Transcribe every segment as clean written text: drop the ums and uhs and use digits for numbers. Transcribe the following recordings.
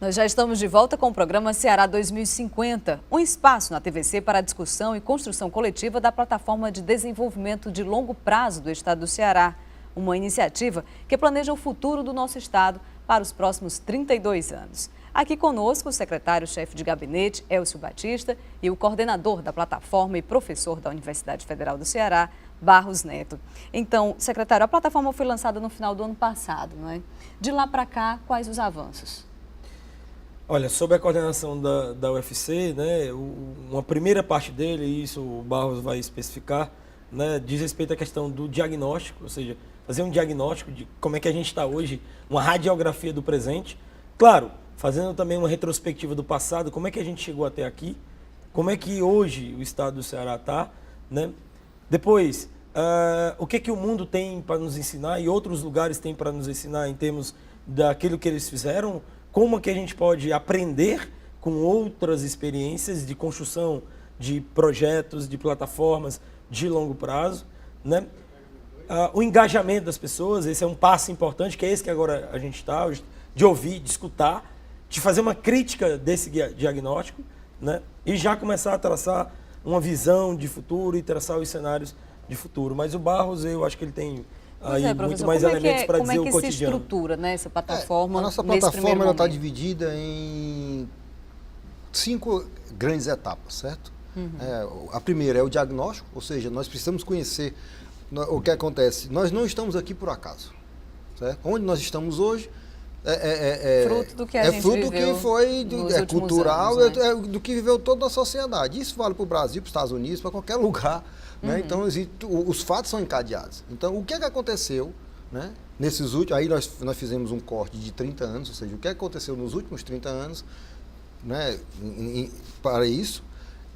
Nós já estamos de volta com o programa Ceará 2050, um espaço na TVC para a discussão e construção coletiva da Plataforma de Desenvolvimento de Longo Prazo do Estado do Ceará, uma iniciativa que planeja o futuro do nosso estado para os próximos 32 anos. Aqui conosco o secretário-chefe de gabinete, Elcio Batista, e o coordenador da plataforma e professor da Universidade Federal do Ceará, Barros Neto. Então, secretário, a plataforma foi lançada no final do ano passado, não é? De lá para cá, quais os avanços? Olha, sob a coordenação da UFC, né, uma primeira parte dele, e isso o Barros vai especificar, né, diz respeito à questão do diagnóstico, ou seja, fazer um diagnóstico de como é que a gente está hoje, uma radiografia do presente. Claro, fazendo também uma retrospectiva do passado, como é que a gente chegou até aqui, como é que hoje o estado do Ceará está, né? Depois, o que o mundo tem para nos ensinar e outros lugares têm para nos ensinar em termos daquilo que eles fizeram, como que a gente pode aprender com outras experiências de construção de projetos, de plataformas de longo prazo, né? O engajamento das pessoas, esse é um passo importante, que é esse que agora a gente está, de ouvir, de escutar, de fazer uma crítica desse diagnóstico, né? E já começar a traçar uma visão de futuro e traçar os cenários de futuro. Mas o Barros, eu acho que ele tem aí muito mais elementos para dizer o cotidiano. Como é que se estrutura, né, essa plataforma? A nossa plataforma está dividida em 5 grandes etapas, certo? A primeira é o diagnóstico, ou seja, nós precisamos conhecer o que acontece. Nós não estamos aqui por acaso, certo? Onde nós estamos hoje fruto do que a gente fruto viveu do que foi cultural, anos, né? Do que viveu toda a sociedade. Isso vale para o Brasil, para os Estados Unidos, para qualquer lugar. Né? Então, os fatos são encadeados. Então, o que aconteceu, né, nesses últimos... Aí nós fizemos um corte de 30 anos, ou seja, o que aconteceu nos últimos 30 anos, né, para isso,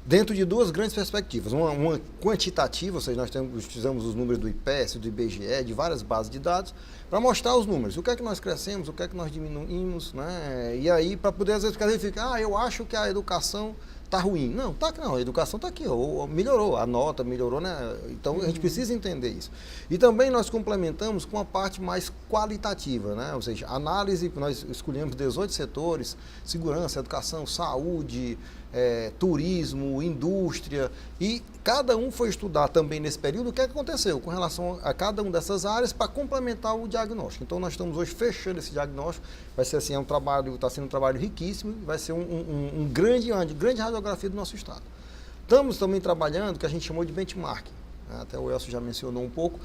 dentro de 2 grandes perspectivas. Uma quantitativa, ou seja, nós fizemos os números do IPES, do IBGE, de várias bases de dados, para mostrar os números. O que é que nós crescemos, o que é que nós diminuímos, né? E aí, para poder, às vezes, ficar, eu acho que a educação está ruim. Não, não, a educação está aqui, melhorou, a nota melhorou, né? Então, a gente precisa entender isso. E também nós complementamos com a parte mais qualitativa, né? Ou seja, análise, nós escolhemos 18 setores: segurança, educação, saúde, turismo, indústria, e cada um foi estudar também nesse período o que aconteceu com relação a cada uma dessas áreas para complementar o diagnóstico. Então, nós estamos hoje fechando esse diagnóstico. Vai ser assim, está sendo um trabalho riquíssimo, vai ser uma grande radiografia do nosso estado. Estamos também trabalhando o que a gente chamou de benchmarking, né? Até o Elcio já mencionou um pouco,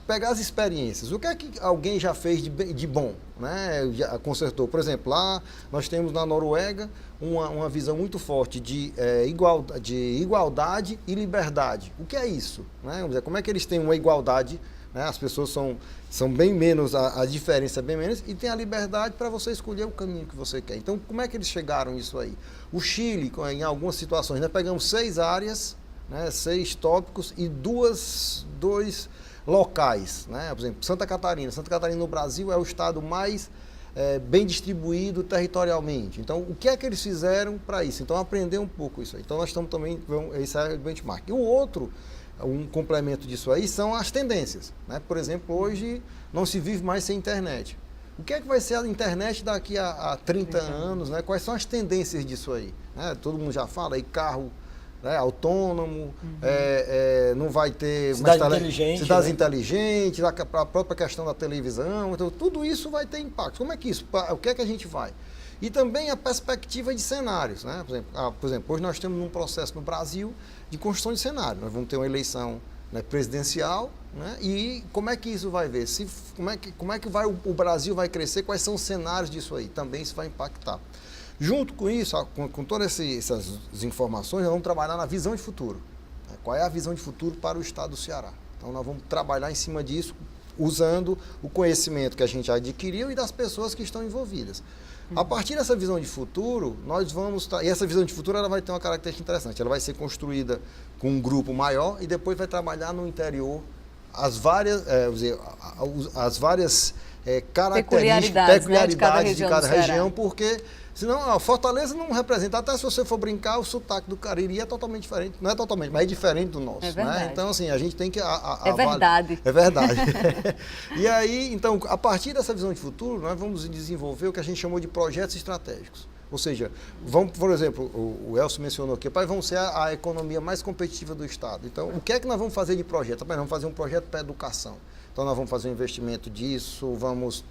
pegar as experiências. O que é que alguém já fez de bom, né? Já consertou. Por exemplo, lá nós temos na Noruega uma visão muito forte de igualdade e liberdade. O que é isso? Né? Vamos dizer, como é que eles têm uma igualdade, né? As pessoas são bem menos, a diferença é bem menos, e tem a liberdade para você escolher o caminho que você quer. Então, como é que eles chegaram nisso aí? O Chile, em algumas situações, nós pegamos 6 áreas, né, 6 tópicos e 2 locais, né? Por exemplo, Santa Catarina. Santa Catarina no Brasil é o estado mais bem distribuído territorialmente. Então, o que é que eles fizeram para isso? Então, aprender um pouco isso aí. Então, nós estamos também, esse é o benchmark. E o outro, um complemento disso aí, são as tendências, né? Por exemplo, hoje não se vive mais sem internet. O que é que vai ser a internet daqui a 30 anos, né? Quais são as tendências disso aí? Né? Todo mundo já fala aí, carro, né, autônomo, não vai ter cidades inteligentes, a própria questão da televisão, então tudo isso vai ter impacto. Como é que isso? O que é que a gente vai? E também a perspectiva de cenários, né? Por exemplo, hoje nós estamos num processo no Brasil de construção de cenário. Nós vamos ter uma eleição, né, presidencial, né? E como é que isso vai ver? Como é que o Brasil vai crescer? Quais são os cenários disso aí? Também isso vai impactar. Junto com isso, com todas essas informações, nós vamos trabalhar na visão de futuro. Qual é a visão de futuro para o estado do Ceará? Então, nós vamos trabalhar em cima disso, usando o conhecimento que a gente adquiriu e das pessoas que estão envolvidas. A partir dessa visão de futuro, nós vamos... E essa visão de futuro ela vai ter uma característica interessante. Ela vai ser construída com um grupo maior e depois vai trabalhar no interior as várias, as várias características, peculiaridades de cada região, porque senão a Fortaleza não representa, até se você for brincar, o sotaque do Cariri é totalmente diferente, não é totalmente, mas é diferente do nosso. É verdade. Né? Então, assim, a gente tem que... É verdade. É verdade. E aí, então, a partir dessa visão de futuro, nós vamos desenvolver o que a gente chamou de projetos estratégicos. Ou seja, vamos, por exemplo, o Elcio mencionou aqui, vamos ser a economia mais competitiva do Estado. Então, o que é que nós vamos fazer de projeto? Nós vamos fazer um projeto para a educação. Então, nós vamos fazer um investimento disso, vamos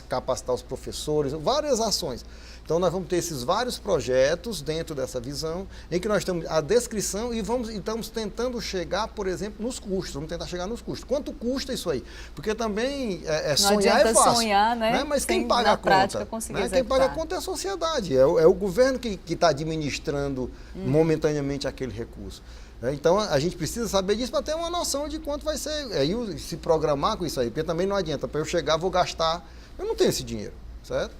capacitar os professores, várias ações. Então, nós vamos ter esses vários projetos dentro dessa visão, em que nós temos a descrição e estamos tentando chegar, por exemplo, nos custos. Vamos tentar chegar nos custos. Quanto custa isso aí? Porque também sonhar é fácil. Sonhar, né? Mas quem paga a conta? Quem paga a conta é a sociedade, é o governo que está administrando momentaneamente aquele recurso. Então, a gente precisa saber disso para ter uma noção de quanto vai ser. Aí, se programar com isso aí, porque também não adianta. Para eu chegar, vou gastar. Eu não tenho esse dinheiro, certo?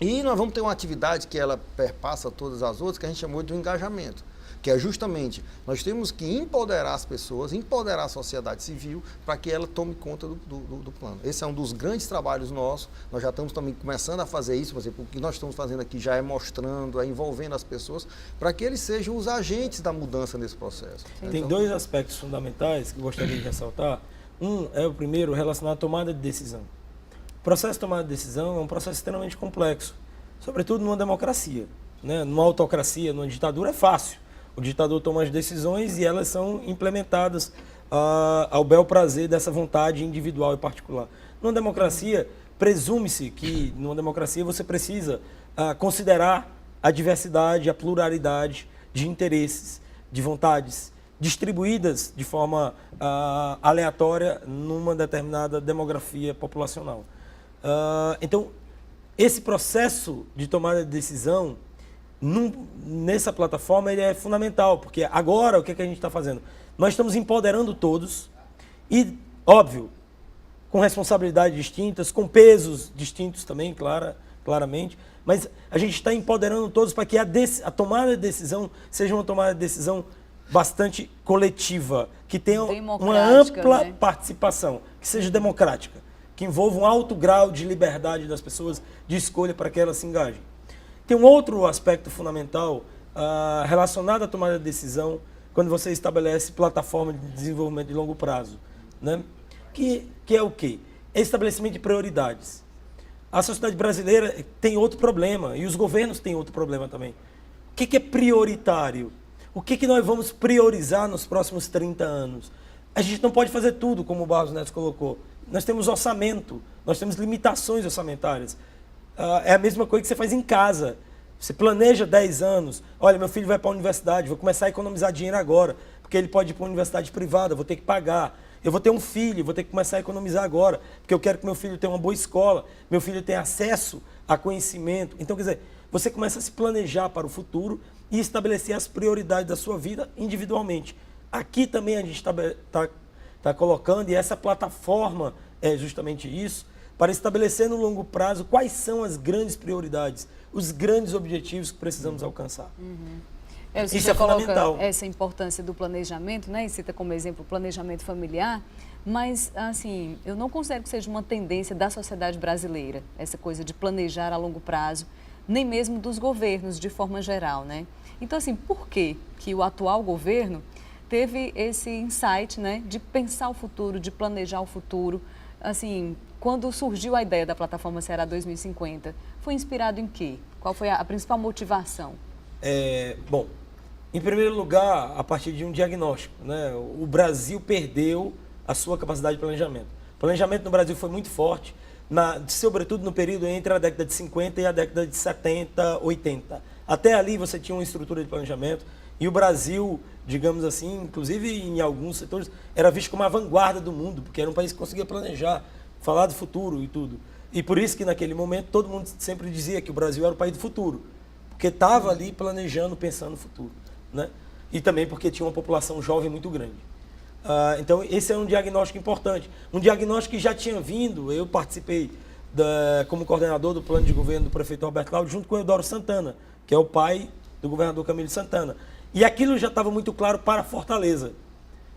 E nós vamos ter uma atividade que ela perpassa todas as outras, que a gente chamou de um engajamento, que é justamente, nós temos que empoderar as pessoas, empoderar a sociedade civil, para que ela tome conta do plano. Esse é um dos grandes trabalhos nossos, nós já estamos também começando a fazer isso, por exemplo, o que nós estamos fazendo aqui já é mostrando, envolvendo as pessoas, para que eles sejam os agentes da mudança nesse processo. Tem dois aspectos fundamentais que eu gostaria de ressaltar. Um é o primeiro relacionado à tomada de decisão. O processo de tomada de decisão é um processo extremamente complexo, sobretudo numa democracia. Né? Numa autocracia, numa ditadura é fácil. O ditador toma as decisões e elas são implementadas ao bel prazer dessa vontade individual e particular. Numa democracia, presume-se que numa democracia você precisa considerar a diversidade, a pluralidade de interesses, de vontades, distribuídas de forma aleatória numa determinada demografia populacional. Então, esse processo de tomada de decisão nessa plataforma ele é fundamental, porque agora o que a gente está fazendo? Nós estamos empoderando todos e, óbvio, com responsabilidades distintas, com pesos distintos também, claramente, mas a gente está empoderando todos para que a tomada de decisão seja uma tomada de decisão bastante coletiva, que tenha uma ampla participação, que seja democrática, que envolva um alto grau de liberdade das pessoas, de escolha para que elas se engajem. Tem um outro aspecto fundamental relacionado à tomada de decisão, quando você estabelece plataforma de desenvolvimento de longo prazo, né? Que é o quê? É estabelecimento de prioridades. A sociedade brasileira tem outro problema, e os governos têm outro problema também. O que é prioritário? O que nós vamos priorizar nos próximos 30 anos? A gente não pode fazer tudo, como o Barros Neto colocou. Nós temos orçamento, nós temos limitações orçamentárias. É a mesma coisa que você faz em casa. Você planeja 10 anos. Olha, meu filho vai para a universidade, vou começar a economizar dinheiro agora, porque ele pode ir para uma universidade privada, vou ter que pagar. Eu vou ter um filho, vou ter que começar a economizar agora, porque eu quero que meu filho tenha uma boa escola, meu filho tenha acesso a conhecimento. Então, quer dizer, você começa a se planejar para o futuro e estabelecer as prioridades da sua vida individualmente. Aqui também a gente está colocando, e essa plataforma é justamente isso, para estabelecer no longo prazo quais são as grandes prioridades, os grandes objetivos que precisamos alcançar. Isso é fundamental. Essa importância do planejamento, né? E cita como exemplo o planejamento familiar, mas assim, eu não considero que seja uma tendência da sociedade brasileira, essa coisa de planejar a longo prazo, nem mesmo dos governos de forma geral, né? Então, assim, por que o atual governo teve esse insight, né, de pensar o futuro, de planejar o futuro? Assim, quando surgiu a ideia da plataforma Ceará 2050, foi inspirado em quê? Qual foi a principal motivação? Bom, em primeiro lugar, a partir de um diagnóstico, né? O Brasil perdeu a sua capacidade de planejamento. O planejamento no Brasil foi muito forte, sobretudo no período entre a década de 50 e a década de 70, 80. Até ali você tinha uma estrutura de planejamento e o Brasil, digamos assim, inclusive em alguns setores, era visto como a vanguarda do mundo, porque era um país que conseguia planejar, falar do futuro e tudo. E por isso que naquele momento todo mundo sempre dizia que o Brasil era o país do futuro, porque estava ali planejando, pensando no futuro, né? E também porque tinha uma população jovem muito grande. Então esse é um diagnóstico importante, um diagnóstico que já tinha vindo. Eu participei como coordenador do plano de governo do prefeito Roberto Cláudio, junto com o Eudoro Santana, que é o pai do governador Camilo Santana. E aquilo já estava muito claro para Fortaleza.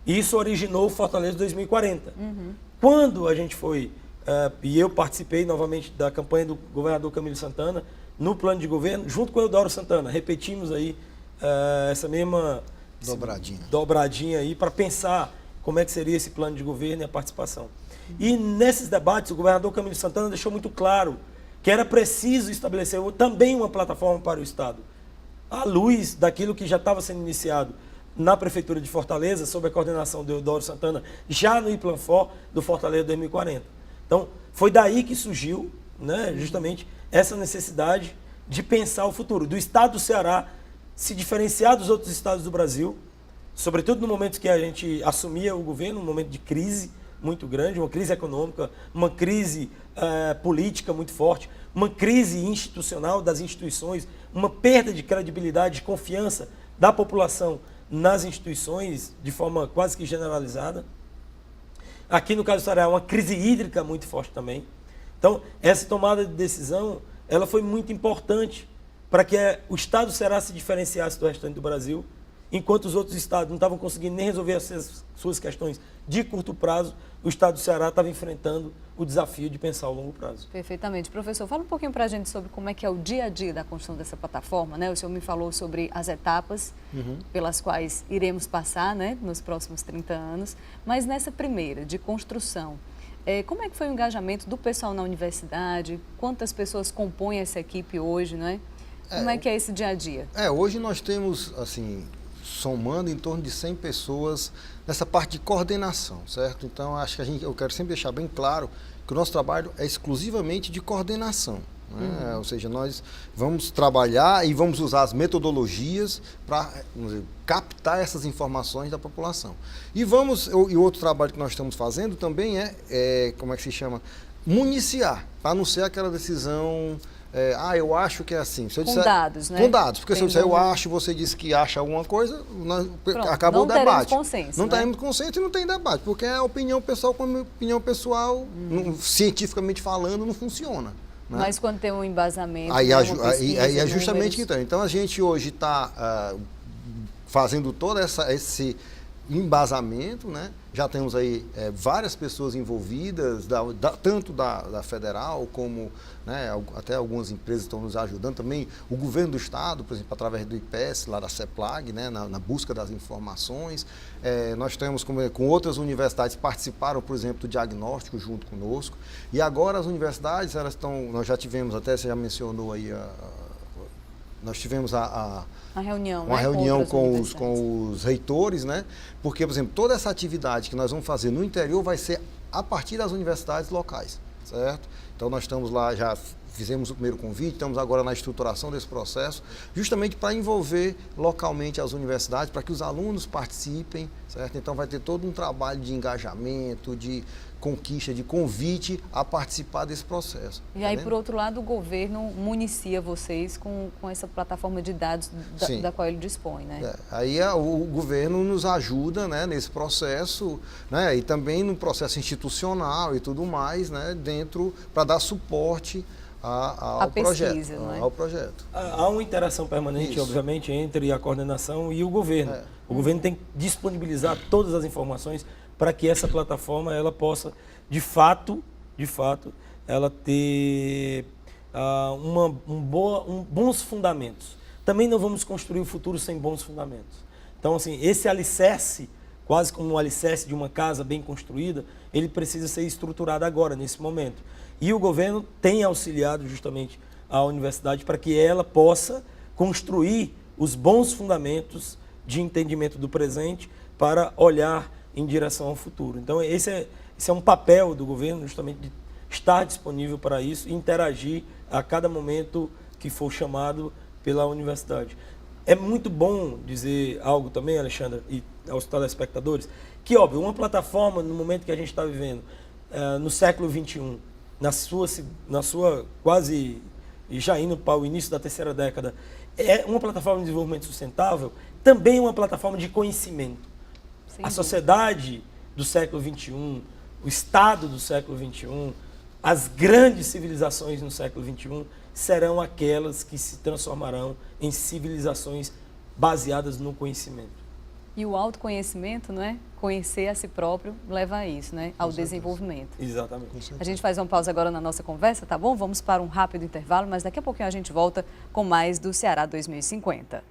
E isso originou o Fortaleza 2040. Quando a gente foi, e eu participei novamente da campanha do governador Camilo Santana, no plano de governo, junto com o Eudoro Santana, repetimos aí essa mesma dobradinha aí para pensar como é que seria esse plano de governo e a participação. E nesses debates, o governador Camilo Santana deixou muito claro que era preciso estabelecer também uma plataforma para o Estado, à luz daquilo que já estava sendo iniciado na Prefeitura de Fortaleza, sob a coordenação do Eudoro Santana, já no IPLANFOR do Fortaleza 2040. Então, foi daí que surgiu, né, justamente essa necessidade de pensar o futuro, do Estado do Ceará se diferenciar dos outros estados do Brasil, sobretudo no momento que a gente assumia o governo, um momento de crise muito grande, uma crise econômica, uma crise política muito forte, uma crise institucional das instituições, uma perda de credibilidade, de confiança da população nas instituições de forma quase que generalizada. Aqui no caso do Ceará, uma crise hídrica muito forte também. Então, essa tomada de decisão, ela foi muito importante para que o Estado do Ceará se diferenciasse do restante do Brasil, enquanto os outros estados não estavam conseguindo nem resolver as suas questões de curto prazo, o Estado do Ceará estava enfrentando o desafio de pensar o longo prazo. Perfeitamente. Professor, fala um pouquinho para a gente sobre como é que é o dia a dia da construção dessa plataforma, né? O senhor me falou sobre as etapas pelas quais iremos passar, né, nos próximos 30 anos, mas nessa primeira, de construção, como é que foi o engajamento do pessoal na universidade? Quantas pessoas compõem essa equipe hoje, né? Como é que é esse dia a dia? Hoje nós temos, assim, somando em torno de 100 pessoas nessa parte de coordenação, certo? Então, acho que eu quero sempre deixar bem claro que o nosso trabalho é exclusivamente de coordenação, né? Ou seja, nós vamos trabalhar e vamos usar as metodologias para captar essas informações da população. E o outro trabalho que nós estamos fazendo também como é que se chama? Municiar, para não ser aquela decisão... eu acho que é assim. Se eu disser, com dados, né? Com dados, porque se eu disser eu acho, você disse que acha alguma coisa, acabou o debate. Consenso, não teremos consenso e não tem debate, porque a opinião pessoal como opinião pessoal, cientificamente falando, não funciona. Né? Mas quando tem um embasamento... Aí é justamente que então. Então a gente hoje está fazendo todo esse embasamento, né? Já temos aí várias pessoas envolvidas, tanto da federal como, né, até algumas empresas estão nos ajudando também, o governo do estado, por exemplo, através do IPES, lá da CEPLAG, né, na busca das informações. Nós temos com outras universidades participaram, por exemplo, do diagnóstico junto conosco. E agora as universidades, nós já tivemos, até você já mencionou aí, nós tivemos uma reunião com os reitores, né? Porque, por exemplo, toda essa atividade que nós vamos fazer no interior vai ser a partir das universidades locais, certo? Então nós estamos lá, já fizemos o primeiro convite, estamos agora na estruturação desse processo, justamente para envolver localmente as universidades, para que os alunos participem, certo? Então vai ter todo um trabalho de engajamento, de conquista, de convite a participar desse processo. E aí, por outro lado, o governo municia vocês com essa plataforma de dados da qual ele dispõe, né? Aí o governo nos ajuda, né, nesse processo, né, e também no processo institucional e tudo mais, né, para dar suporte ao projeto. Não é? Ao projeto. Há uma interação permanente, obviamente, entre a coordenação e o governo. O governo tem que disponibilizar todas as informações para que essa plataforma ela possa, de fato, ela ter bons fundamentos. Também não vamos construir o futuro sem bons fundamentos. Então, assim, esse alicerce, quase como um alicerce de uma casa bem construída, ele precisa ser estruturado agora, nesse momento. E o governo tem auxiliado justamente a universidade para que ela possa construir os bons fundamentos de entendimento do presente para olhar em direção ao futuro. Então, esse é um papel do governo, justamente de estar disponível para isso e interagir a cada momento que for chamado pela universidade. É muito bom dizer algo também, Alexandra, e aos telespectadores, que, óbvio, uma plataforma, no momento que a gente está vivendo, no século XXI, na sua quase, já indo para o início da terceira década, é uma plataforma de desenvolvimento sustentável, também uma plataforma de conhecimento. A sociedade do século XXI, o Estado do século XXI, as grandes civilizações no século XXI serão aquelas que se transformarão em civilizações baseadas no conhecimento. E o autoconhecimento, né? Conhecer a si próprio leva a isso, né? Ao desenvolvimento. Exatamente. A gente faz uma pausa agora na nossa conversa, tá bom? Vamos para um rápido intervalo, mas daqui a pouquinho a gente volta com mais do Ceará 2050.